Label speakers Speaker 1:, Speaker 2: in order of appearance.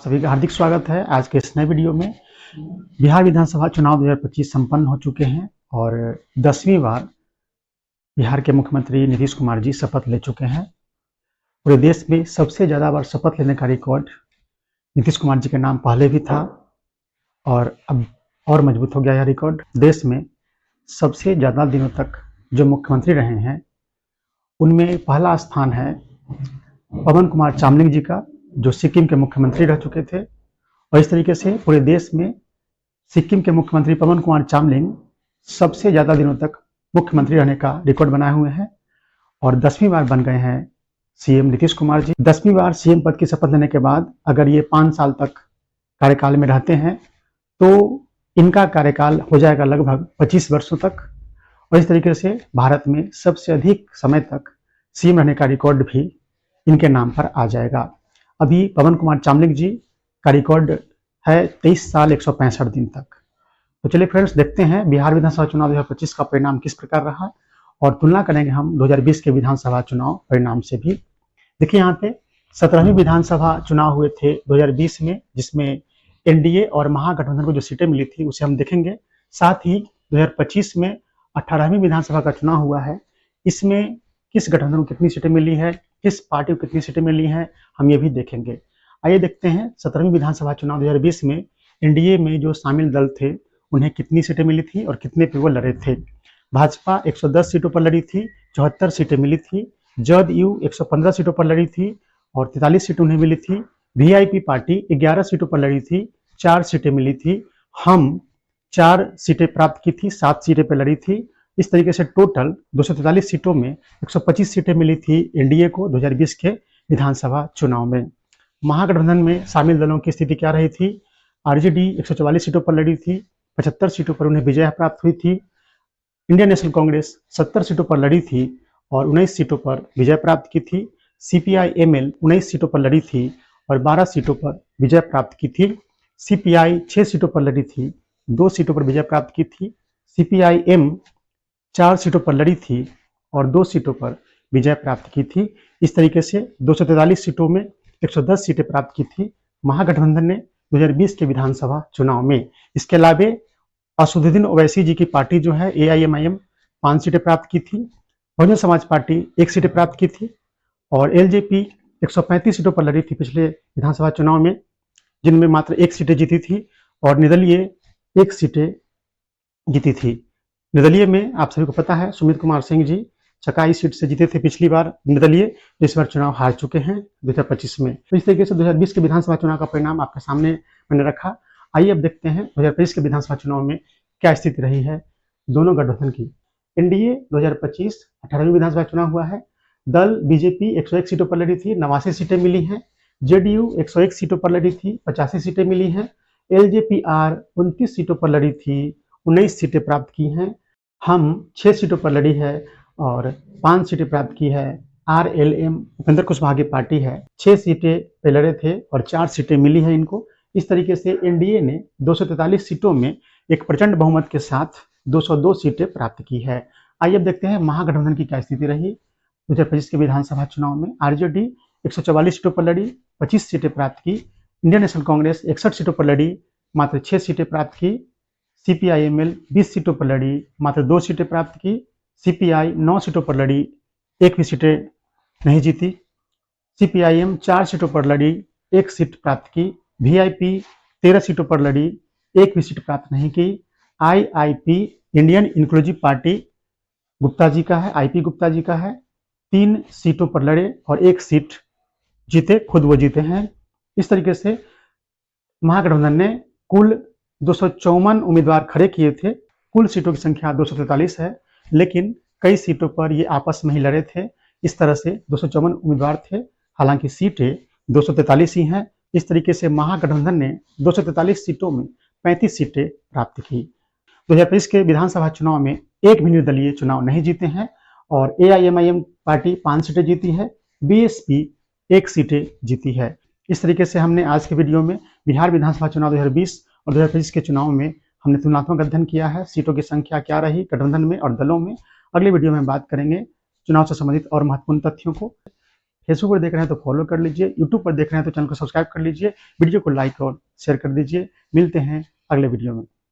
Speaker 1: सभी का हार्दिक स्वागत है। आज के इस नए वीडियो में बिहार विधानसभा चुनाव 2025 संपन्न हो चुके हैं और 10वीं बार बिहार के मुख्यमंत्री नीतीश कुमार जी शपथ ले चुके हैं। पूरे देश में सबसे ज़्यादा बार शपथ लेने का रिकॉर्ड नीतीश कुमार जी के नाम पहले भी था और अब और मजबूत हो गया यह रिकॉर्ड। देश में सबसे ज़्यादा दिनों तक जो मुख्यमंत्री रहे हैं उनमें पहला स्थान है पवन कुमार चामलिंग जी का, जो सिक्किम के मुख्यमंत्री रह चुके थे। और इस तरीके से पूरे देश में सिक्किम के मुख्यमंत्री पवन कुमार चामलिंग सबसे ज़्यादा दिनों तक मुख्यमंत्री रहने का रिकॉर्ड बनाए हुए हैं और 10वीं बार बन गए हैं सीएम नीतीश कुमार जी। 10वीं बार सीएम पद की शपथ लेने के बाद अगर ये 5 साल तक कार्यकाल में रहते हैं तो इनका कार्यकाल हो जाएगा लगभग 25 वर्षों तक। और इस तरीके से भारत में सबसे अधिक समय तक सीएम रहने का रिकॉर्ड भी इनके नाम पर आ जाएगा। अभी पवन कुमार चामलिंग जी का रिकॉर्ड है 23 साल 165 दिन तक। तो चलिए फ्रेंड्स, देखते हैं बिहार विधानसभा चुनाव 2025 का परिणाम किस प्रकार रहा और तुलना करेंगे हम 2020 के विधानसभा चुनाव परिणाम से भी। देखिए यहाँ पे 17वीं विधानसभा चुनाव हुए थे 2020 में, जिसमें एनडीए और महागठबंधन को जो सीटें मिली थी उसे हम देखेंगे। साथ ही 2025 में 18वीं विधानसभा का चुनाव हुआ है, इसमें किस गठबंधन को कितनी सीटें मिली है, किस पार्टी को कितनी सीटें मिली हैं, हम ये भी देखेंगे। आइए देखते हैं 17वीं विधानसभा चुनाव 2020 में एनडीए में जो शामिल दल थे उन्हें कितनी सीटें मिली थी और कितने पे वो लड़े थे। भाजपा 110 सीटों पर लड़ी थी, 74 सीटें मिली थी। जदयू 115 सीटों पर लड़ी थी और 43 सीटें उन्हें मिली थी। वीआईपी पार्टी 11 सीटों पर लड़ी थी, 4 सीटें मिली थी। हम 4 सीटें प्राप्त की थी, 7 सीटें पर लड़ी थी। इस तरीके से टोटल 243 सीटों में 125 सीटें मिली थी एनडीए को 2020 के विधानसभा चुनाव में। महागठबंधन में शामिल दलों की स्थिति क्या रही थी? आरजेडी 144 सीटों पर लड़ी थी, 75 सीटों पर उन्हें विजय प्राप्त हुई थी। इंडियन नेशनल कांग्रेस 70 सीटों पर लड़ी थी और 19 सीटों पर विजय प्राप्त की थी। सीपीआई एमएल 19 सीटों पर लड़ी थी और 12 सीटों पर विजय प्राप्त की थी। सीपीआई 6 सीटों पर लड़ी थी, 2 सीटों पर विजय प्राप्त की थी। सीपीआई एम 4 सीटों पर लड़ी थी और 2 सीटों पर विजय प्राप्त की थी। इस तरीके से 243 सीटों में 110 सीटें प्राप्त की थी महागठबंधन ने 2020 के विधानसभा चुनाव में। इसके अलावा असदुद्दीन ओवैसी जी की पार्टी जो है एआईएमआईएम 5 सीटें प्राप्त की थी। बहुजन समाज पार्टी 1 सीटें प्राप्त की थी और एलजेपी 135 सीटों पर लड़ी थी पिछले विधानसभा चुनाव में, जिनमें मात्र 1 सीटें जीती थी और निर्दलीय 1 सीटें जीती थी। निर्दलीय में आप सभी को पता है सुमित कुमार सिंह जी चकाई सीट से जीते थे पिछली बार निर्दलीय, इस बार चुनाव हार चुके हैं 2025 में। तो इस तरीके से 2020 के विधानसभा चुनाव का परिणाम आपके सामने मैंने रखा। आइए अब देखते हैं 2025 के विधानसभा चुनाव में क्या स्थिति रही है दोनों गठबंधन की। एनडीए 2025 18वीं विधानसभा चुनाव हुआ है। दल बीजेपी 101 सीटों पर लड़ी थी, 89 सीटें मिली हैं। जेडीयू 101 सीटों पर लड़ी थी, 85 सीटें मिली हैं। एलजेपीआर 29 सीटों पर लड़ी थी, 19 सीटें प्राप्त की हैं। हम 6 सीटों पर लड़ी है और 5 सीटें प्राप्त की है। आरएलएम उपेंद्र कुशवाहा की पार्टी है, 6 सीटें पे लड़े थे और 4 सीटें मिली हैं इनको। इस तरीके से एनडीए ने 243 सीटों में एक प्रचंड बहुमत के साथ 202 सीटें प्राप्त की है। आइए अब देखते हैं महागठबंधन की क्या स्थिति रही 2025 के विधानसभा चुनाव में। आरजेडी 144 सीटों पर लड़ी, 25 सीटें प्राप्त की। इंडियन नेशनल कांग्रेस 61 सीटों पर लड़ी, मात्र 6 सीटें प्राप्त की। सीपीआईएमएल 20 सीटों पर लड़ी, मात्र 2 सीटें प्राप्त की। सीपीआई 9 सीटों पर लड़ी, 1 भी सीटें नहीं जीती। सीपीआईएम 4 सीटों पर लड़ी, 1 सीट प्राप्त की। वीआईपी 13 सीटों पर लड़ी, 1 भी सीट प्राप्त नहीं की। IIP Indian inclusive party Gupta ji का है, आईपी गुप्ता जी का है, 3 सीटों पर लड़े और 1 सीट जीते, खुद वो जीते हैं। इस तरीके से महागठबंधन ने कुल 254 उम्मीदवार खड़े किए थे। कुल सीटों की संख्या 243 है, लेकिन कई सीटों पर ये आपस में ही लड़े थे। इस तरह से 254 उम्मीदवार थे, हालांकि सीटें 243 ही हैं। इस तरीके से महागठबंधन ने 243 सीटों में 35 सीटें प्राप्त की। 2025 के विधानसभा चुनाव में एक भी निर्दलीय चुनाव नहीं जीते हैं और एआईएमआईएम पार्टी 5 सीटें जीती है, बीएसपी 1 सीटें जीती है। इस तरीके से हमने आज के वीडियो में बिहार विधानसभा चुनाव 2020 और 2025 के चुनाव में हमने तुलनात्मक अध्ययन किया है, सीटों की संख्या क्या रही गठबंधन में और दलों में। अगले वीडियो में बात करेंगे चुनाव से संबंधित और महत्वपूर्ण तथ्यों को। फेसबुक पर देख रहे हैं तो फॉलो कर लीजिए, यूट्यूब पर देख रहे हैं तो चैनल को सब्सक्राइब कर लीजिए, वीडियो को लाइक और शेयर कर दीजिए। मिलते हैं अगले वीडियो में।